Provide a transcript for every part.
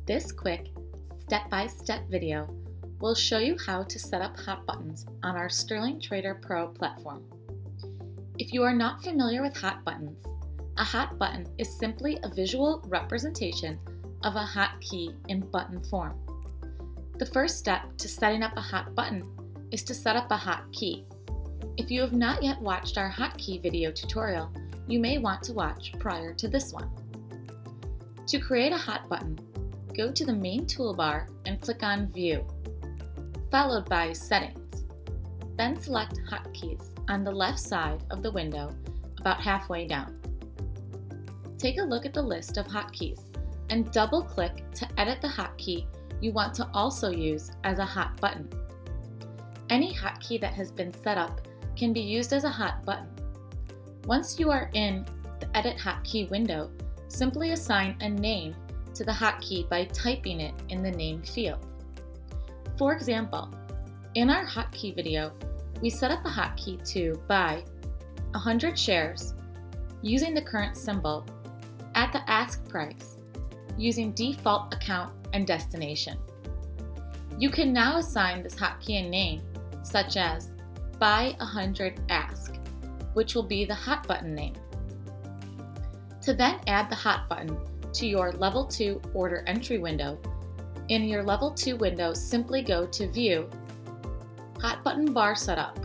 This quick, step-by-step video will show you how to set up hot buttons on our Sterling Trader Pro platform. If you are not familiar with hot buttons, a hot button is simply a visual representation of a hotkey in button form. The first step to setting up a hot button is to set up a hotkey. If you have not yet watched our hotkey video tutorial, you may want to watch prior to this one. To create a hot button, go to the main toolbar and click on View, followed by Settings. Then select Hotkeys on the left side of the window about halfway down. Take a look at the list of hotkeys and double-click to edit the hotkey you want to also use as a hot button. Any hotkey that has been set up can be used as a hot button. Once you are in the Edit Hotkey window, simply assign a name to the hotkey by typing it in the name field. For example, in our hotkey video, we set up a hotkey to buy 100 shares using the current symbol at the ask price using default account and destination. You can now assign this hotkey a name such as buy 100 ask, which will be the hot button name. To then add the hot button to your Level 2 order entry window, in your Level 2 window, simply go to View, Hot Button Bar Setup.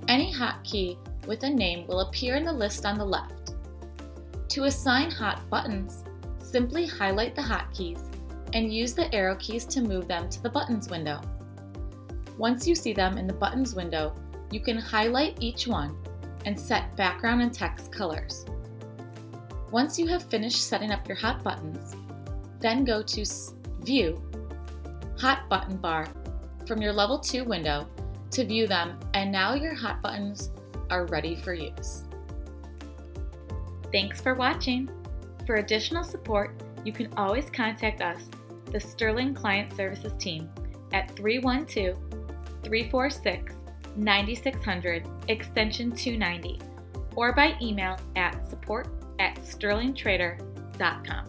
Any hotkey with a name will appear in the list on the left. To assign hot buttons, simply highlight the hotkeys and use the arrow keys to move them to the Buttons window. Once you see them in the Buttons window, you can highlight each one and set background and text colors. Once you have finished setting up your hot buttons, then go to View, Hot Button Bar from your Level 2 window to view them, and now your hot buttons are ready for use. Thanks for watching. For additional support, you can always contact us, the Sterling Client Services team, at 312-346-9600 extension 290 or by email at support@sterlingtrader.com.